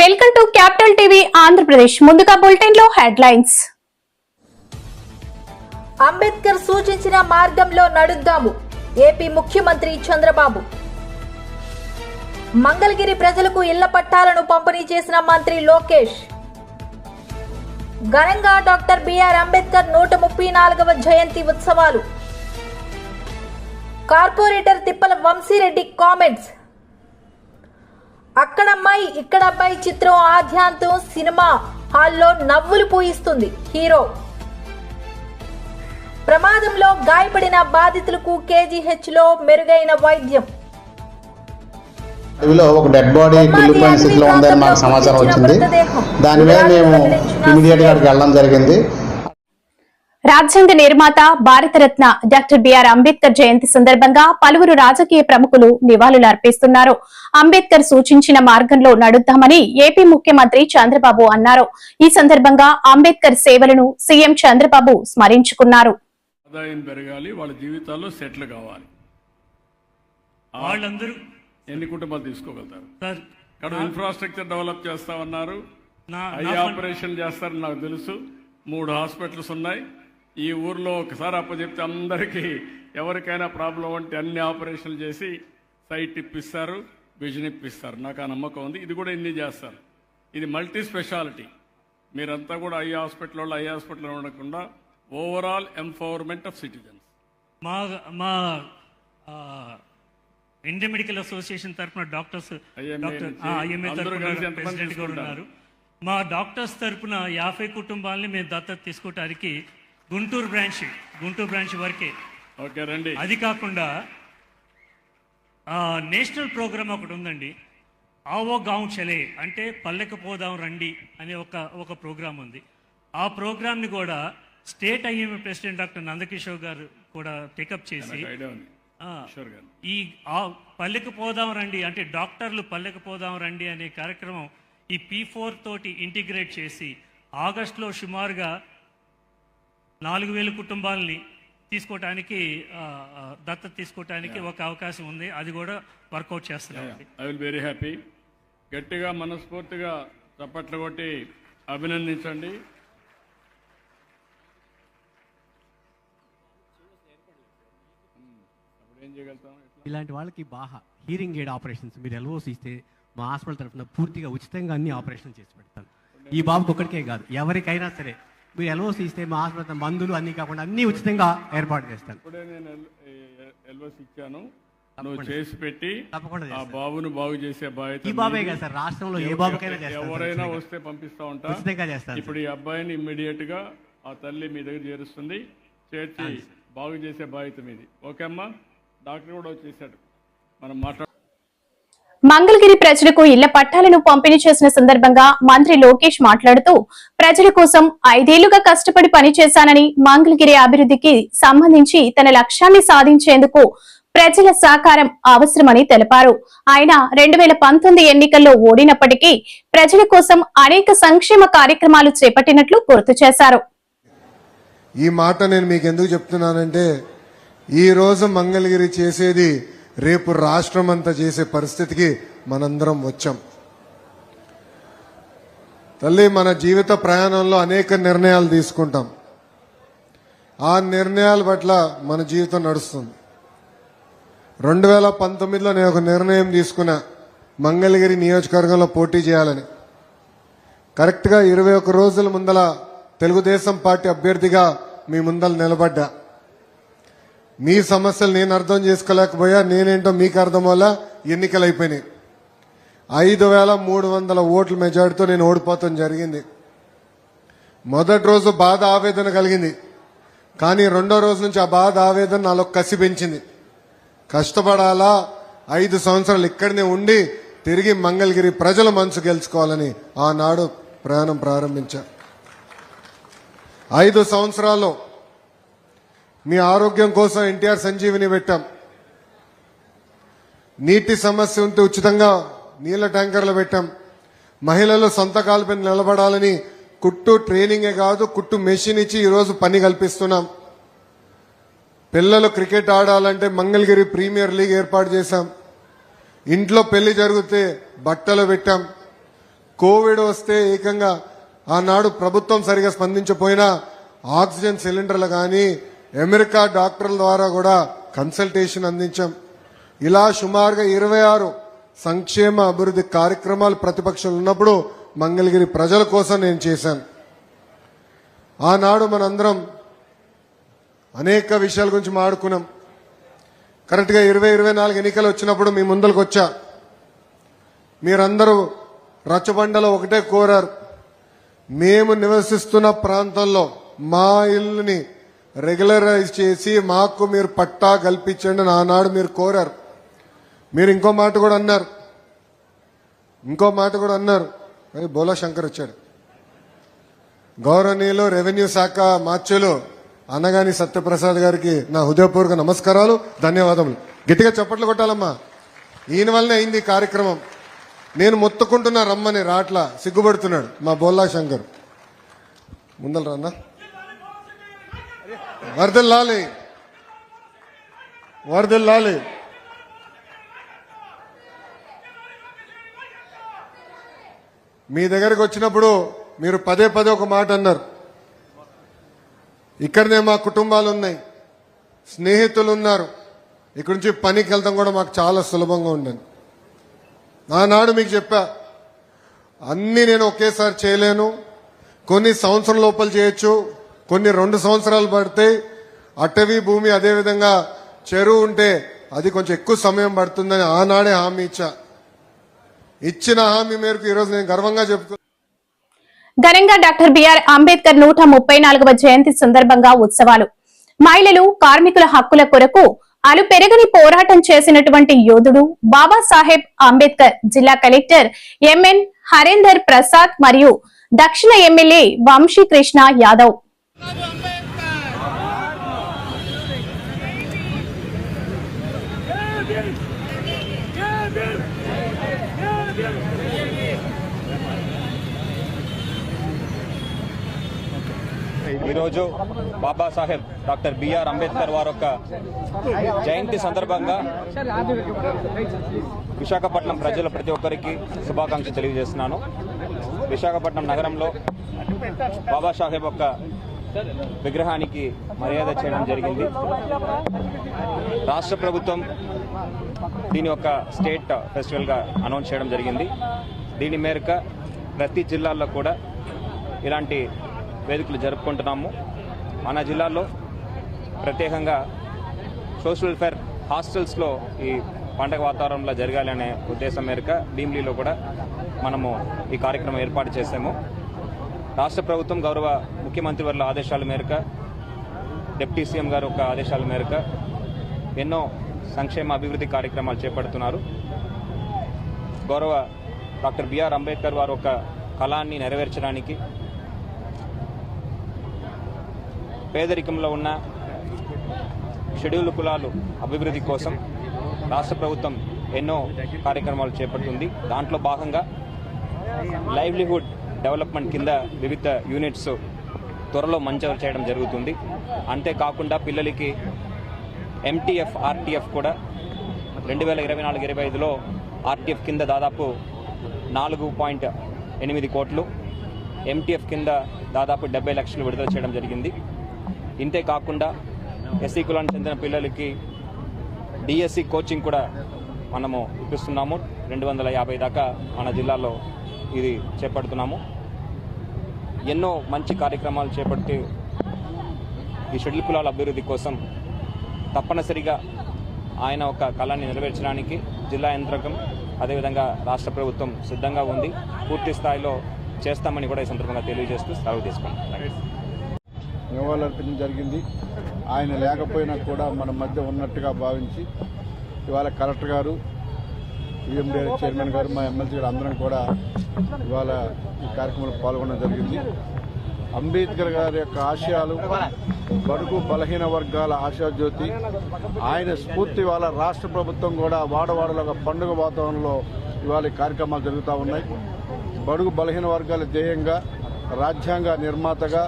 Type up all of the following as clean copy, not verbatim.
Welcome to capital TV Andhra Pradesh. ముందుగా bulletin లో headlines. Ambedkar సూచించిన మార్గంలో నడుద్దాము, ఏపీ ముఖ్యమంత్రి చంద్రబాబు. మంగళగిరి ప్రజలకు ఇళ్ల పట్టాలను పంపిణీ చేసిన మంత్రి లోకేష్. ఘనంగా డాక్టర్ బిఆర్ అంబేద్కర్ 134వ జయంతి ఉత్సవాలు. కార్పొరేటర్ తిప్పల వంశీరెడ్డి కామెంట్స్. అక్కడమ్మాయి ఇక్కడబ్బాయి చిత్రం ఆద్యాంతం సినిమా హాల్లో నవ్వులు పూయిస్తుంది హీరో. ప్రమాదంలో గాయపడిన బాధితులకు కేజీహెచ్ లో మెరుగైన వైద్యం. ఒక డెడ్ బాడీ కుళ్ళిపోయిన స్థితిలో ఉందని మాకు సమాచారం వచ్చింది. దాని మీద మేము ఇమీడియట్ గా వెళ్ళడం జరిగింది. రాజ్యాంగ నిర్మాత భారతరత్న డాక్టర్ బిఆర్ అంబేద్కర్ జయంతి సందర్భంగా పలువురు రాజకీయ ప్రముఖులు నివాళులు అర్పిస్తున్నారు. అంబేద్కర్ సూచించిన మార్గంలో నడుద్దామని ఏపీ ముఖ్యమంత్రి చంద్రబాబు అన్నారు. ఈ సందర్భంగా అంబేద్కర్ సేవలను సీఎం చంద్రబాబు స్మరించుకున్నారు. ఆదాయం పెరగాలి, వాళ్ళ జీవితాల్లో సెటిల్ కావాలి. వాళ్ళందరూ ఎన్ని కుటుంబాలు తీసుకోగలుగుతారు? ఇక్కడ ఇన్ఫ్రాస్ట్రక్చర్ డెవలప్ చేస్తామన్నారు, ఐ ఆపరేషన్ చేస్తారని నాకు తెలుసు. 3 హాస్పిటల్స్ ఉన్నాయి ఈ ఊర్లో. ఒకసారి అప్పచెప్తే అందరికీ ఎవరికైనా ప్రాబ్లం అంటే అన్ని ఆపరేషన్లు చేసి సైట్ ఇప్పిస్తారు, విజన్ ఇప్పిస్తారు. నాకు ఆ నమ్మకం ఉంది. ఇది కూడా ఇన్ని చేస్తారు. ఇది మల్టీ స్పెషాలిటీ. మీరంతా కూడా ఐ హాస్పిటల్లో ఉండకుండా ఓవరాల్ ఎంపవర్మెంట్ ఆఫ్ సిటిజన్స్. మా ఇండియన్ మెడికల్ అసోసియేషన్ తరఫున డాక్టర్స్ ప్రెసిడెంట్ కూడా ఉన్నారు. మా డాక్టర్స్ తరఫున 50 కుటుంబాలని మేము దత్తత తీసుకోవటానికి గుంటూరు బ్రాంచ్ వరకే. ఓకే రండి. అది కాకుండా నేషనల్ ప్రోగ్రామ్ ఒకటి ఉందండి, ఆవో గావ్ చలే, అంటే పల్లెకు పోదాం రండి అనే ఒక ప్రోగ్రామ్ ఉంది. ఆ ప్రోగ్రామ్ని కూడా state IMA president doctor Nandakishore గారు కూడా టేకప్ చేసి ఈ పల్లెకు పోదాం రండి అంటే డాక్టర్లు పల్లెకు పోదాం రండి అనే కార్యక్రమం ఈ P4 తోటి ఇంటిగ్రేట్ చేసి ఆగస్టులో సుమారుగా 4000 కుటుంబాలని తీసుకోవటానికి దత్తత తీసుకోవటానికి ఒక అవకాశం ఉంది. అది కూడా వర్కౌట్ చేస్తున్నాం. I will very happy. గట్టిగా మనస్ఫూర్తిగా చప్పట్లు కొట్టి అభినందించండి. ఇలాంటి వాళ్ళకి బాగా హీరింగ్ ఎయిడ్ ఆపరేషన్స్ మీరు ఎల్ఓసి ఇస్తే మా హాస్పిటల్ తరఫున పూర్తిగా ఉచితంగా అన్ని ఆపరేషన్ చేసి పెడతాను. ఈ బాబుకి ఒక్కడికే కాదు, ఎవరికైనా సరే మీరు ఎల్ఓసి ఇస్తే మా హాస్పిటల్ మందులు అన్ని కాకుండా అన్ని ఉచితంగా ఏర్పాటు చేస్తాను. ఇప్పుడే నేను ఎల్ఓసి ఇచ్చాను, నువ్వు చేసి పెట్టి ఆ బాబును బాగు చేసే బాధ్యత. ఈ బాబే కాదు సార్, రాష్ట్రంలో ఏ బాబుకైనా ఎవరైనా వస్తే పంపిస్తా ఉంటా, ఉచితంగా చేస్తాను. ఇప్పుడు ఈ అబ్బాయిని ఇమ్మీడియట్ గా ఆ తల్లి మీ దగ్గర చేరుస్తుంది, చేర్చి బాగు చేసే బాధ్యత మీది. ఓకే అమ్మా. డాక్టర్ కూడా వచ్చేసాడు, మనం మాట్లాడు. మంగళగిరి ప్రజలకు ఇళ్ల పట్టాలను పంపిణీ చేసిన సందర్భంగా మంత్రి లోకేష్ మాట్లాడుతూ ప్రజల కోసం 5 ఏళ్లుగా కష్టపడి పనిచేశానని, మంగళగిరి అభివృద్ధికి సంబంధించి తన లక్ష్యాన్ని సాధించేందుకు ప్రజల సహకారం అవసరమని తెలిపారు. ఆయన 2019 ఎన్నికల్లో ఓడినప్పటికీ ప్రజల కోసం అనేక సంక్షేమ కార్యక్రమాలు చేపట్టినట్లు గుర్తు చేశారు. ఈ మాట నేను మీకు ఎందుకు చెప్తున్నానంటే, ఈ రోజు మంగళగిరి చేసేది రేపు రాష్ట్రం అంతా చేసే పరిస్థితికి మనందరం వచ్చాం. తల్లి, మన జీవిత ప్రయాణంలో అనేక నిర్ణయాలు తీసుకుంటాం. ఆ నిర్ణయాల పట్ల మన జీవితం నడుస్తుంది. 2019లో నేను ఒక నిర్ణయం తీసుకున్నా, మంగళగిరి నియోజకవర్గంలో పోటీ చేయాలని. కరెక్ట్గా 21 రోజుల ముందల తెలుగుదేశం పార్టీ అభ్యర్థిగా మీ ముందల నిలబడ్డా. మీ సమస్యలు నేను అర్థం చేసుకోలేకపోయా, నేనేంటో మీకు అర్థం వల్ల ఎన్నికలు అయిపోయినాయి. 5300 ఓట్ల మెజార్టీతో నేను ఓడిపోతాం జరిగింది. మొదటి రోజు బాధ ఆవేదన కలిగింది, కానీ రెండో రోజు నుంచి ఆ బాధ ఆవేదన నాలో కసి పెంచింది. కష్టపడాలా, 5 సంవత్సరాలు ఇక్కడనే ఉండి తిరిగి మంగళగిరి ప్రజల మనసు గెలుచుకోవాలని ఆనాడు ప్రయాణం ప్రారంభించా. 5 సంవత్సరాల్లో మీ ఆరోగ్యం కోసం ఎన్టీఆర్ సంజీవిని పెట్టాం. నీటి సమస్య ఉంటే ఉచితంగా నీళ్ల ట్యాంకర్లు పెట్టాం. మహిళలు సొంత కాలుపై నిలబడాలని కుట్టు ట్రైనింగే కాదు, కుట్టు మెషిన్ ఇచ్చి ఈరోజు పని కల్పిస్తున్నాం. పిల్లలు క్రికెట్ ఆడాలంటే మంగళగిరి ప్రీమియర్ లీగ్ ఏర్పాటు చేశాం. ఇంట్లో పెళ్లి జరిగితే బట్టలు పెట్టాం. కోవిడ్ వస్తే ఏకంగా ఆనాడు ప్రభుత్వం సరిగా స్పందించపోయినా ఆక్సిజన్ సిలిండర్లు కానీ అమెరికా డాక్టర్ల ద్వారా కూడా కన్సల్టేషన్ అందించాం. ఇలా సుమారుగా 26 సంక్షేమ అభివృద్ధి కార్యక్రమాలు ప్రతిపక్షంలో ఉన్నప్పుడు మంగళగిరి ప్రజల కోసం నేను చేశాను. ఆనాడు మనందరం అనేక విషయాల గురించి మాట్లాడుకున్నాం. కరెక్ట్గా 2024 ఎన్నికలు వచ్చినప్పుడు మీ ముందరకు వచ్చా. మీరందరూ రచ్చబండలో ఒకటే కోరారు, మేము నివసిస్తున్న ప్రాంతంలో మా ఇల్లుని రెగ్యులరైజ్ చేసి మాకు మీరు పట్టా కల్పించండి అని ఆనాడు మీరు కోరారు. మీరు ఇంకో మాట కూడా అన్నారు. బోలా శంకర్ వచ్చాడు. గౌరవనీయులు రెవెన్యూ శాఖ మార్చులు అనగాని సత్యప్రసాద్ గారికి నా హృదయపూర్వక నమస్కారాలు, ధన్యవాదములు. గట్టిగా చప్పట్లు కొట్టాలమ్మా. ఈయన వల్లనే అయింది ఈ కార్యక్రమం. నేను మొత్తుకుంటున్నా రమ్మని రాట్లా, సిగ్గుపడుతున్నాడు మా బోలా శంకర్. ముందల రాన్నా. వరదల్లాలి. మీ దగ్గరకు వచ్చినప్పుడు మీరు పదే ఒక మాట అన్నారు, ఇక్కడనే మా కుటుంబాలు ఉన్నాయి, స్నేహితులు ఉన్నారు, ఇక్కడి నుంచి పనికి వెళ్తాం కూడా మాకు చాలా సులభంగా ఉండను. ఆనాడు మీకు చెప్పా, అన్నీ నేను ఒకేసారి చేయలేను, కొన్ని సంవత్సరం లోపల చేయొచ్చు, కొన్ని 2 సంవత్సరాలు పడతాయి. అటవీ భూమి అదేవిధంగా చెరువు ఉంటే అది కొంచెం ఎక్కువ సమయం పడుతుందని ఆనాడే హామీ ఇచ్చిన హామీ మేరకు ఈరోజు నేను గర్వంగా చెప్తున్నాను. ఘనంగా డాక్టర్ బిఆర్ అంబేద్కర్ 134వ జయంతి సందర్భంగా ఉత్సవాలు. మహిళలు, కార్మికుల హక్కుల కొరకు అలు పెరగని పోరాటం చేసినటువంటి యోధుడు బాబాసాహెబ్ అంబేద్కర్ జిల్లా కలెక్టర్ ఎంఎన్ హరేందర్ ప్రసాద్ మరియు దక్షిణ ఎమ్మెల్యే వంశీకృష్ణ యాదవ్. ఈరోజు బాబాసాహెబ్ డాక్టర్ బిఆర్ అంబేద్కర్ వారి యొక్క జయంతి సందర్భంగా విశాఖపట్నం ప్రజల ప్రతి ఒక్కరికి శుభాకాంక్షలు తెలియజేస్తున్నాను. విశాఖపట్నం నగరంలో బాబాసాహెబ్ యొక్క విగ్రహానికి మర్యాద చేయడం జరిగింది. రాష్ట్ర ప్రభుత్వం దీని యొక్క స్టేట్ ఫెస్టివల్గా అనౌన్స్ చేయడం జరిగింది. దీని మేరకు ప్రతి జిల్లాల్లో కూడా ఇలాంటి వేదికలు జరుపుకుంటున్నాము. మన జిల్లాలో ప్రత్యేకంగా సోషల్ వెల్ఫేర్ హాస్టల్స్లో ఈ పండగ వాతావరణంలో జరగాలనే ఉద్దేశం మేరకు భీమిలీలో కూడా మనము ఈ కార్యక్రమం ఏర్పాటు చేశాము. రాష్ట్ర ప్రభుత్వం గౌరవ ముఖ్యమంత్రి వర్ల ఆదేశాల మేరకు, డిప్యూటీ సీఎం గారు యొక్క ఆదేశాల మేరకు ఎన్నో సంక్షేమ అభివృద్ధి కార్యక్రమాలు చేపడుతున్నారు. గౌరవ డాక్టర్ బిఆర్ అంబేద్కర్ వారి యొక్క కళాన్ని నెరవేర్చడానికి, పేదరికంలో ఉన్న షెడ్యూల్ కులాలు అభివృద్ధి కోసం రాష్ట్ర ప్రభుత్వం ఎన్నో కార్యక్రమాలు చేపడుతుంది. దాంట్లో భాగంగా లైవ్లీహుడ్ డెవలప్మెంట్ కింద వివిధ యూనిట్స్ త్వరలో మంజూరు చేయడం జరుగుతుంది. అంతేకాకుండా పిల్లలకి ఎంటీఎఫ్, ఆర్టీఎఫ్ కూడా 2024-25లో ఆర్టీఎఫ్ కింద దాదాపు 4.8 కోట్లు, ఎంటీఎఫ్ కింద దాదాపు 70 లక్షలు విడుదల చేయడం జరిగింది. ఇంతే కాకుండా ఎస్సీ కులానికి చెందిన పిల్లలకి డిఎస్సి కోచింగ్ కూడా మనము ఇప్పిస్తున్నాము. 250 దాకా మన జిల్లాలో ఇది చేపడుతున్నాము. ఎన్నో మంచి కార్యక్రమాలు చేపట్టి ఈ షెడ్యూల్ కులాల అభివృద్ధి కోసం తప్పనిసరిగా ఆయన ఒక కళని నెరవేర్చడానికి జిల్లా యంత్రాంగం అదేవిధంగా రాష్ట్ర ప్రభుత్వం సిద్ధంగా ఉంది. పూర్తి స్థాయిలో చేస్తామని కూడా ఈ సందర్భంగా తెలియజేస్తూ సెలవు తీసుకున్నాం. నివాళులర్పించడం జరిగింది. ఆయన లేకపోయినా కూడా మన మధ్య ఉన్నట్టుగా భావించి ఇవాళ కలెక్టర్ గారు, యూఎండీ చైర్మన్ గారు, మా ఎమ్మెల్సీ గారు అందరం కూడా ఇవాళ ఈ కార్యక్రమంలో పాల్గొనడం జరిగింది. అంబేద్కర్ గారి యొక్క ఆశయాలు, బడుగు బలహీన వర్గాల ఆశాజ్యోతి, ఆయన స్ఫూర్తి ఇవాళ రాష్ట్ర ప్రభుత్వం కూడా వాడవాడలో ఒక పండుగ వాతావరణంలో ఇవాళ ఈ కార్యక్రమాలు జరుగుతూ ఉన్నాయి. బడుగు బలహీన వర్గాల ధ్యేయంగా, రాజ్యాంగ నిర్మాతగా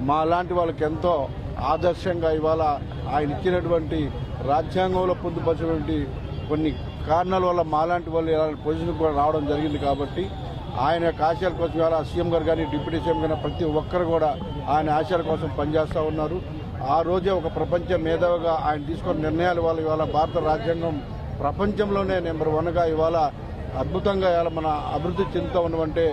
మా లాంటి వాళ్ళకి ఎంతో ఆదర్శంగా ఇవాళ ఆయన ఇచ్చినటువంటి రాజ్యాంగంలో పొందుపరిచినటువంటి కొన్ని కారణాల వల్ల మాలాంటి వాళ్ళు ఇలాంటి పొజిషన్ కూడా రావడం జరిగింది. కాబట్టి ఆయన యొక్క ఆశయాల కోసం ఇవాళ సీఎం గారు కానీ డిప్యూటీ సీఎం కానీ ప్రతి ఒక్కరు కూడా ఆయన ఆశయాల కోసం పనిచేస్తూ ఉన్నారు. ఆ రోజే ఒక ప్రపంచ మేధావిగా ఆయన తీసుకున్న నిర్ణయాల వల్ల ఇవాళ భారత రాజ్యాంగం ప్రపంచంలోనే నెంబర్ 1గా ఇవాళ అద్భుతంగా ఇవాళ మన అభివృద్ధి చెందుతూ ఉన్నామంటే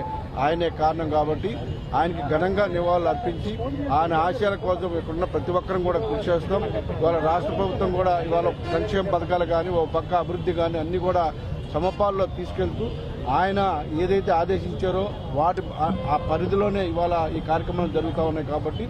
ఆయనే కారణం. కాబట్టి ఆయనకి ఘనంగా నివాళులు అర్పించి ఆయన ఆశయాల కోసం ఇక్కడున్న ప్రతి ఒక్కరం కూడా కృషి చేస్తాం. ఇవాళ రాష్ట్ర ప్రభుత్వం కూడా ఇవాళ సంక్షేమ పథకాలు కానీ ఓ పక్క అభివృద్ధి కానీ అన్నీ కూడా సమపాల్లో తీసుకెళ్తూ ఆయన ఏదైతే ఆదేశించారో వాటి ఆ పరిధిలోనే ఇవాళ ఈ కార్యక్రమాలు జరుగుతూ ఉన్నాయి. కాబట్టి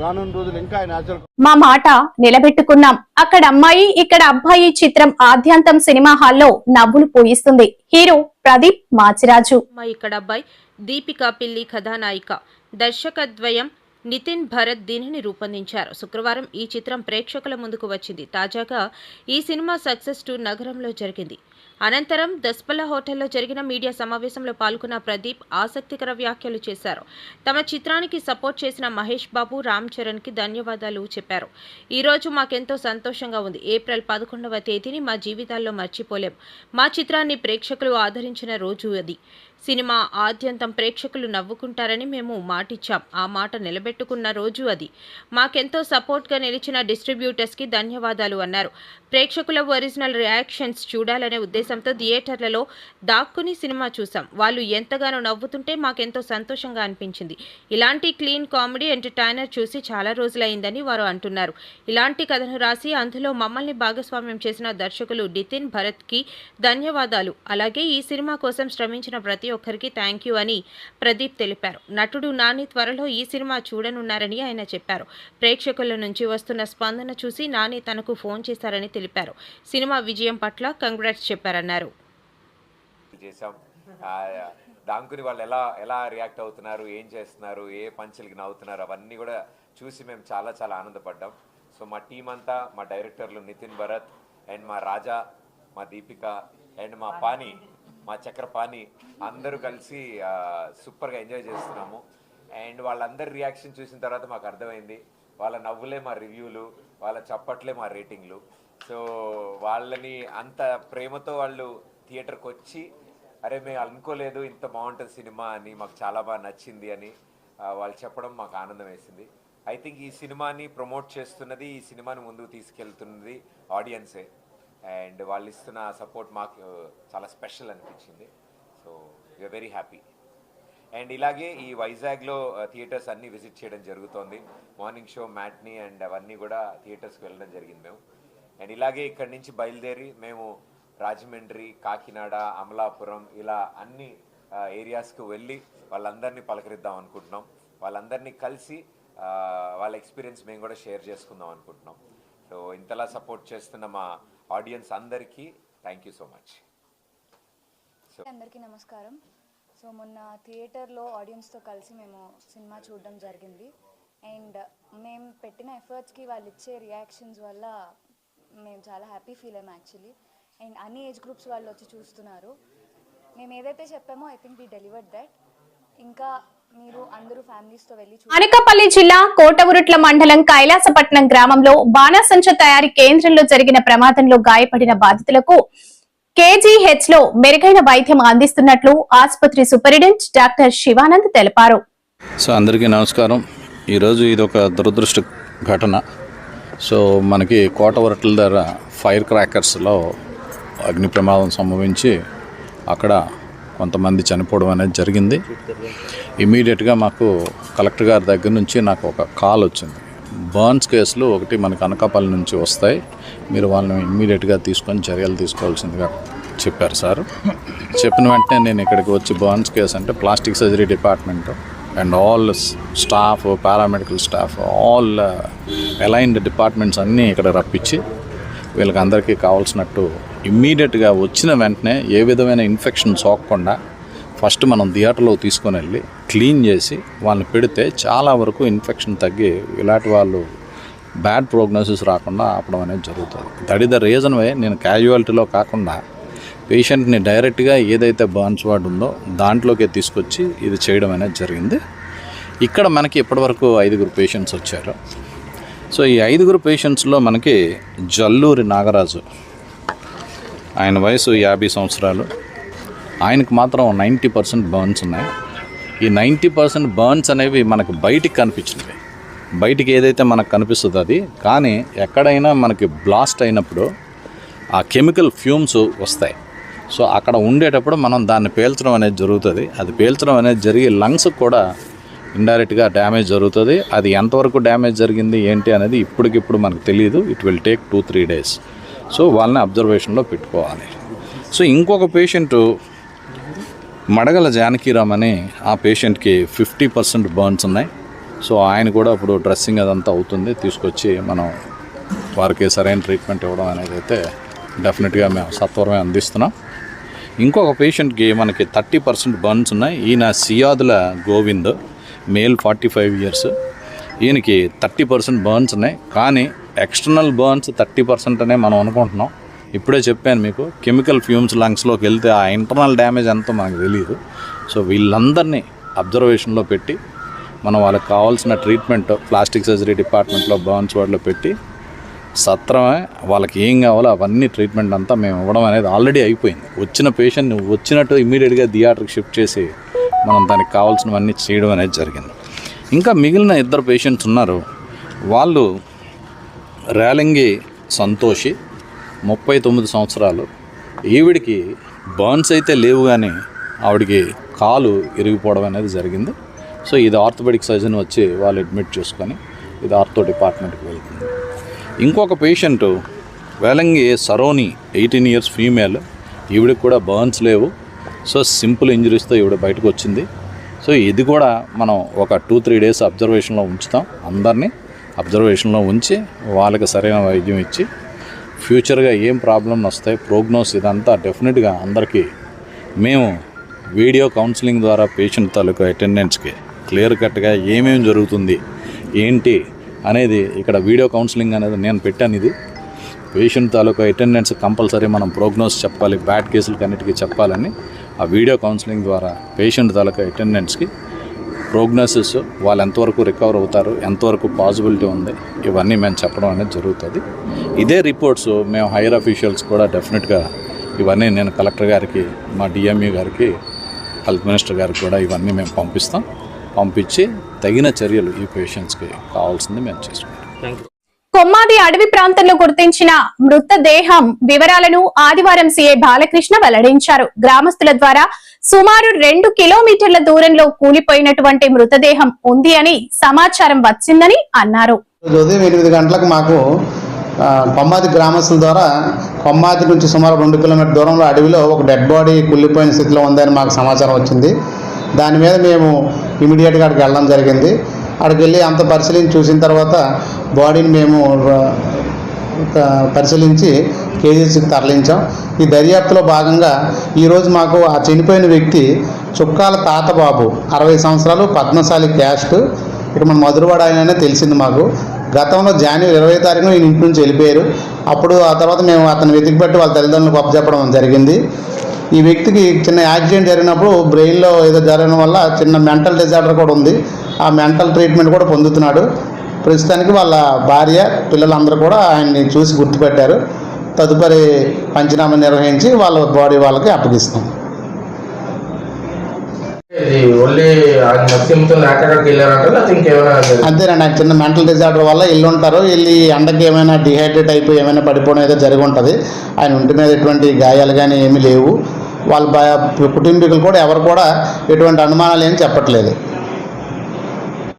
రానున్న రోజులు ఇంకా ఆయన ఆచరణ మా మాట నిలబెట్టుకున్నాం. అక్కడ అమ్మాయి ఇక్కడ అబ్బాయి చిత్రం ఆద్యంతం సినిమా హాల్లో నవ్వులు పోయిస్తుంది. హీరో ప్రదీప్ మాచిరాజు. ఇక్కడ అబ్బాయి దీపికా పిల్లి కథానాయిక, దర్శకద్వయం నితిన్ భరత్ దీనిని రూపొందించారు. శుక్రవారం ఈ చిత్రం ప్రేక్షకుల ముందుకు వచ్చింది. తాజాగా ఈ సినిమా సక్సెస్ టూర్ నగరంలో జరిగింది. అనంతరం దస్పల్లా హోటల్లో జరిగిన మీడియా సమావేశంలో పాల్గొన్న ప్రదీప్ ఆసక్తికర వ్యాఖ్యలు చేశారు. తమ చిత్రానికి సపోర్ట్ చేసిన మహేష్ బాబు, రామ్ చరణ్కి ధన్యవాదాలు చెప్పారు. ఈరోజు మాకెంతో సంతోషంగా ఉంది. ఏప్రిల్ 11వ తేదీని మా జీవితాల్లో మర్చిపోలేం. మా చిత్రాన్ని ప్రేక్షకులు ఆదరించిన రోజు అది. సినిమా ఆద్యంతం ప్రేక్షకులు నవ్వుకుంటారని మేము మాటిచ్చాం. ఆ మాట నిలబెట్టుకున్న రోజు అది. మాకెంతో సపోర్ట్గా నిలిచిన డిస్ట్రిబ్యూటర్స్కి ధన్యవాదాలు అన్నారు. ప్రేక్షకుల ఒరిజినల్ రియాక్షన్స్ చూడాలనే ఉద్దేశంతో థియేటర్లలో దాక్కుని సినిమా చూసాం. వాళ్ళు ఎంతగానో నవ్వుతుంటే మాకెంతో సంతోషంగా అనిపించింది. ఇలాంటి క్లీన్ కామెడీ ఎంటర్టైనర్ చూసి చాలా రోజులైందని వారు అంటున్నారు. ఇలాంటి కథను రాసి అందులో మమ్మల్ని భాగస్వామ్యం చేసిన దర్శకులు నితిన్ భరత్కి ధన్యవాదాలు. అలాగే ఈ సినిమా కోసం శ్రమించిన ప్రతి ఒక్కరికి థ్యాంక్ యూ అని ప్రదీప్ తెలిపారు. నటుడు నాని త్వరలో ఈ సినిమా చూడనున్నారని ఆయన చెప్పారు. ప్రేక్షకుల నుంచి వస్తున్న స్పందన చూసి నాని తనకు ఫోన్ చేశారని తెలిపారు. సినిమా విజయం పట్ల కంగ్రాట్స్ చెప్పారన్నారు. దాంకుని వాళ్ళు ఎలా రియాక్ట్ అవుతున్నారు, ఏం చేస్తున్నారు, ఏ పంచులకి నవ్వుతున్నారు, అవన్నీ కూడా చూసి మేము చాలా చాలా ఆనందపడ్డాం. సో మా టీం అంతా, మా డైరెక్టర్లు నితిన్ భరత్ అండ్ మా రాజా, మా దీపిక అండ్ మా పాని, మా చక్రపాణి అందరూ కలిసి సూపర్గా ఎంజాయ్ చేస్తున్నాము. అండ్ వాళ్ళందరి రియాక్షన్ చూసిన తర్వాత మాకు అర్థమైంది, వాళ్ళ నవ్వులే మా రివ్యూలు, వాళ్ళ చప్పట్లే మా రేటింగ్లు. సో వాళ్ళని అంత ప్రేమతో వాళ్ళు థియేటర్కి వచ్చి అరే మేము అనుకోలేదు ఇంత బాగుంటుంది సినిమా అని, మాకు చాలా బాగా నచ్చింది అని వాళ్ళు చెప్పడం మాకు ఆనందం వేసింది. ఐ థింక్ ఈ సినిమాని ప్రమోట్ చేస్తున్నది, ఈ సినిమాని ముందుకు తీసుకెళ్తున్నది ఆడియన్సే. అండ్ వాళ్ళు ఇస్తున్న సపోర్ట్ మాకు చాలా స్పెషల్ అనిపించింది. So we are very happy. And ఇలాగే ఈ వైజాగ్లో థియేటర్స్ అన్నీ విజిట్ చేయడం జరుగుతోంది. మార్నింగ్ షో, మ్యాట్నీ అండ్ అవన్నీ కూడా థియేటర్స్కి వెళ్ళడం జరిగింది మేము. అండ్ ఇలాగే ఇక్కడి నుంచి బయలుదేరి మేము రాజమండ్రి, కాకినాడ, అమలాపురం ఇలా అన్ని ఏరియాస్కి వెళ్ళి వాళ్ళందరినీ పలకరిద్దాం అనుకుంటున్నాం. వాళ్ళందరినీ కలిసి వాళ్ళ ఎక్స్పీరియన్స్ మేము కూడా షేర్ చేసుకుందాం అనుకుంటున్నాం. సో ఇంతలా సపోర్ట్ చేస్తున్న మా ఆడియన్స్ అందరికీ థ్యాంక్ యూ సో మచ్. అందరికీ నమస్కారం. సో మొన్న థియేటర్లో ఆడియన్స్తో కలిసి మేము సినిమా చూడడం జరిగింది. అండ్ మేము పెట్టిన ఎఫర్ట్స్కి వాళ్ళు ఇచ్చే రియాక్షన్స్ వల్ల మేము చాలా హ్యాపీ ఫీల్ అయ్యాం యాక్చువల్లీ. అండ్ అన్ని ఏజ్ గ్రూప్స్ వాళ్ళు వచ్చి చూస్తున్నారు. మేము ఏదైతే చెప్పామో I think we delivered that. ఇంకా మీరు అందరూ ఫ్యామిలీస్తో వెళ్ళి అనకాపల్లి జిల్లా కోటవురుట్ల మండలం కైలాసపట్నం గ్రామంలో బాణాసంచ తయారీ కేంద్రంలో జరిగిన ప్రమాదంలో గాయపడిన బాధితులకు కేజీహెచ్ లో మెరుగైన వైద్యం అందిస్తున్నట్లు ఆసుపత్రి సూపరింటెండెంట్ డాక్టర్ శివానంద్ తెలిపారు. సో అందరికీ నమస్కారం. ఈరోజు ఇది ఒక దురదృష్ట ఘటన. సో మనకి కోటవరట్ల దగ్గర ఫైర్ క్రాకర్స్లో అగ్ని ప్రమాదం సంభవించి అక్కడ కొంతమంది చనిపోవడం అనేది జరిగింది. ఇమీడియట్గా మాకు కలెక్టర్ గారి దగ్గర నుంచి నాకు ఒక కాల్ వచ్చింది. బర్న్స్ కేసులు ఒకటి మనకు అనకాపల్లి నుంచి వస్తాయి, మీరు వాళ్ళని ఇమ్మీడియట్గా తీసుకొని చర్యలు తీసుకోవాల్సిందిగా చెప్పారు సార్. చెప్పిన వెంటనే నేను ఇక్కడికి వచ్చి బర్న్స్ కేసు అంటే plastic surgery department and all staff, paramedical staff, all aligned departments అన్నీ ఇక్కడ రప్పించి వీళ్ళకి అందరికీ కావాల్సినట్టు ఇమ్మీడియట్గా వచ్చిన వెంటనే ఏ విధమైన ఇన్ఫెక్షన్ సోకకుండా ఫస్ట్ మనం థియేటర్లో తీసుకొని వెళ్ళి క్లీన్ చేసి వాళ్ళని పెడితే చాలా వరకు ఇన్ఫెక్షన్ తగ్గి ఇలాంటి వాళ్ళు బ్యాడ్ ప్రోగ్నోసిస్ రాకుండా ఆపడం అనేది జరుగుతుంది. That is the reason why నేను క్యాజువాలిటీలో కాకుండా పేషెంట్ని డైరెక్ట్గా ఏదైతే బర్న్స్ వార్డ్ ఉందో దాంట్లోకి తీసుకొచ్చి ఇది చేయడం అనేది జరిగింది. ఇక్కడ మనకి ఇప్పటివరకు 5 పేషెంట్స్ వచ్చారు. సో ఈ 5 పేషెంట్స్లో మనకి జల్లూరి నాగరాజు, ఆయన వయసు 50 సంవత్సరాలు, ఆయనకు మాత్రం 90% బర్న్స్ ఉన్నాయి. ఈ 90% బర్న్స్ అనేవి మనకు బయటికి కనిపించినవి. బయటికి ఏదైతే మనకు కనిపిస్తుందో అది, కానీ ఎక్కడైనా మనకి బ్లాస్ట్ అయినప్పుడు ఆ కెమికల్ ఫ్యూమ్స్ వస్తాయి. సో అక్కడ ఉండేటప్పుడు మనం దాన్ని పేల్చడం అనేది జరుగుతుంది. అది పేల్చడం అనేది జరిగి లంగ్స్కి కూడా ఇండైరెక్ట్గా డ్యామేజ్ జరుగుతుంది. అది ఎంతవరకు డ్యామేజ్ జరిగింది ఏంటి అనేది ఇప్పటికిప్పుడు మనకు తెలియదు. It will take 2-3 days. So వాళ్ళని అబ్జర్వేషన్లో పెట్టుకోవాలి. సో ఇంకొక పేషెంటు మడగల జానకీరామ్ అని, ఆ పేషెంట్కి 50% బర్న్స్ ఉన్నాయి. సో ఆయన కూడా ఇప్పుడు డ్రెస్సింగ్ అదంతా అవుతుంది, తీసుకొచ్చి మనం వారికి సరైన ట్రీట్మెంట్ ఇవ్వడం అనేది అయితే డెఫినెట్గా మేము సత్వరమే అందిస్తున్నాం. ఇంకొక పేషెంట్కి మనకి 30% బర్న్స్ ఉన్నాయి. ఈయన సియాదుల గోవింద్, మేల్ 45 years. ఈయనకి 30% బర్న్స్ ఉన్నాయి. కానీ ఎక్స్టర్నల్ బర్న్స్ 30% అనే మనం అనుకుంటున్నాం. ఇప్పుడే చెప్పాను మీకు, కెమికల్ ఫ్యూమ్స్ లంగ్స్లోకి వెళ్తే ఆ ఇంటర్నల్ డ్యామేజ్ ఎంతో మనకు తెలియదు. సో వీళ్ళందరినీ అబ్జర్వేషన్లో పెట్టి మనం వాళ్ళకి కావాల్సిన ట్రీట్మెంట్ ప్లాస్టిక్ సర్జరీ డిపార్ట్మెంట్లో బర్న్స్ వార్డులో పెట్టి సత్రమే వాళ్ళకి ఏం కావాలో అవన్నీ ట్రీట్మెంట్ అంతా మేము ఇవ్వడం అనేది ఆల్రెడీ అయిపోయింది. వచ్చిన పేషెంట్ని వచ్చినట్టు ఇమీడియట్గా థియేటర్కి షిఫ్ట్ చేసి మనం దానికి కావాల్సినవన్నీ చేయడం అనేది జరిగింది. ఇంకా మిగిలిన 2 పేషెంట్స్ ఉన్నారు. వాళ్ళు రేలంగి సంతోషి, 39 సంవత్సరాలు. ఈవిడికి బర్న్స్ అయితే లేవు, కానీ ఆవిడికి కాలు ఇరిగిపోవడం అనేది జరిగింది. సో ఇది ఆర్థోపెడిక్ సర్జన్ వచ్చి వాళ్ళు అడ్మిట్ చేసుకొని ఇది ఆర్థో డిపార్ట్మెంట్కి వెళ్తుంది. ఇంకొక పేషెంటు వేలంగి సరోని, 18 years ఫీమేల్. ఈవిడికి కూడా బర్న్స్ లేవు. సో సింపుల్ ఇంజరీస్తో ఈవిడ బయటకు వచ్చింది. సో ఇది కూడా మనం ఒక 2-3 days అబ్జర్వేషన్లో ఉంచుతాం. అందరినీ అబ్జర్వేషన్లో ఉంచి వాళ్ళకి సరైన వైద్యం ఇచ్చి ఫ్యూచర్గా ఏం ప్రాబ్లమ్స్ వస్తాయి, ప్రోగ్నోస్ ఇదంతా డెఫినెట్గా అందరికీ మేము వీడియో కౌన్సిలింగ్ ద్వారా పేషెంట్ తాలూకు అటెండెన్స్కి క్లియర్ కట్గా ఏమేమి జరుగుతుంది ఏంటి అనేది ఇక్కడ వీడియో కౌన్సిలింగ్ అనేది నేను పెట్టాను. ఇది పేషెంట్ తాలూకు అటెండెన్స్ కంపల్సరీ మనం ప్రోగ్నోస్ చెప్పాలి, బ్యాడ్ కేసులకి అన్నిటికీ చెప్పాలని ఆ వీడియో కౌన్సిలింగ్ ద్వారా పేషెంట్ తాలూకు అటెండెన్స్కి ప్రోగ్నోసిస్, వాళ్ళు ఎంతవరకు రికవర్ అవుతారు, ఎంతవరకు పాసిబిలిటీ ఉంది, ఇవన్నీ మేము చెప్పడం అనేది జరుగుతుంది. ఇదే రిపోర్ట్స్ మేము హైయర్ అఫీషియల్స్ కూడా డెఫినెట్గా ఇవన్నీ నేను కలెక్టర్ గారికి, మా డిఎంఈ గారికి, హెల్త్ మినిస్టర్ గారికి కూడా ఇవన్నీ మేము పంపిస్తాం. పంపించి తగిన చర్యలు ఈ పేషెంట్స్కి కావాల్సింది మేము చేసుకుంటాం. కొమ్మాది అడవి ప్రాంతంలో గుర్తించిన మృతదేహం వివరాలను ఆదివారం సీఐ బాలకృష్ణ వెల్లడించారు. గ్రామస్తుల ద్వారా సుమారు 2 కిలోమీటర్ల దూరంలో కూలిపోయినటువంటి మృతదేహం ఉంది అని సమాచారం వచ్చిందని అన్నారు. ఉదయం 8 గంటలకు మాకు కొమ్మాది గ్రామస్తుల ద్వారా కొమ్మాది నుంచి సుమారు 2 కిలోమీటర్ల దూరంలో అడవిలో ఒక డెడ్ బాడీ కుళ్ళిపోయిన స్థితిలో ఉందని మాకు సమాచారం వచ్చింది. దాని మీద మేము ఇమీడియట్గా అక్కడికి వెళ్ళడం జరిగింది. అక్కడికి వెళ్ళి అంత పరిశీలించి చూసిన తర్వాత బాడీని మేము పరిశీలించి కేజీసీకి తరలించాం. ఈ దర్యాప్తులో భాగంగా ఈరోజు మాకు ఆ చనిపోయిన వ్యక్తి చుక్కాల తాతబాబు, 60 సంవత్సరాలు, పద్మశాలి క్యాస్ట్, ఇక్కడ మన మధురవాడ ఆయననే తెలిసింది మాకు. గతంలో జనవరి 20వ తారీఖున ఈయన ఇంటి నుంచి వెళ్ళిపోయారు. అప్పుడు ఆ తర్వాత మేము అతను వెతికిపెట్టి వాళ్ళ తల్లిదండ్రులకు అప్పచెప్పడం జరిగింది. ఈ వ్యక్తికి చిన్న యాక్సిడెంట్ జరిగినప్పుడు బ్రెయిన్లో ఏదో జరగడం వల్ల చిన్న మెంటల్ డిజార్డర్ కూడా ఉంది. ఆ మెంటల్ ట్రీట్మెంట్ కూడా పొందుతున్నాడు. ప్రస్తుతానికి వాళ్ళ భార్య, పిల్లలందరూ కూడా ఆయన్ని చూసి గుర్తుపెట్టారు. తదుపరి పంచనామా నిర్వహించి వాళ్ళ బాడీ వాళ్ళకి అప్పగిస్తాం. అంతేనండి, ఆయన చిన్న మెంటల్ డిజార్డర్ వల్ల వెళ్ళి ఉంటారు. వెళ్ళి ఎండకి ఏమైనా డిహైడ్రేట్ అయిపోయి ఏమైనా పడిపోవడం అయితే జరిగి ఉంటుంది. ఆయన ఒంటి మీద ఎటువంటి గాయాలు కానీ ఏమీ లేవు. వాళ్ళ కుటుంబీకులు కూడా ఎవరు కూడా ఎటువంటి అనుమానాలు ఏమి చెప్పట్లేదు.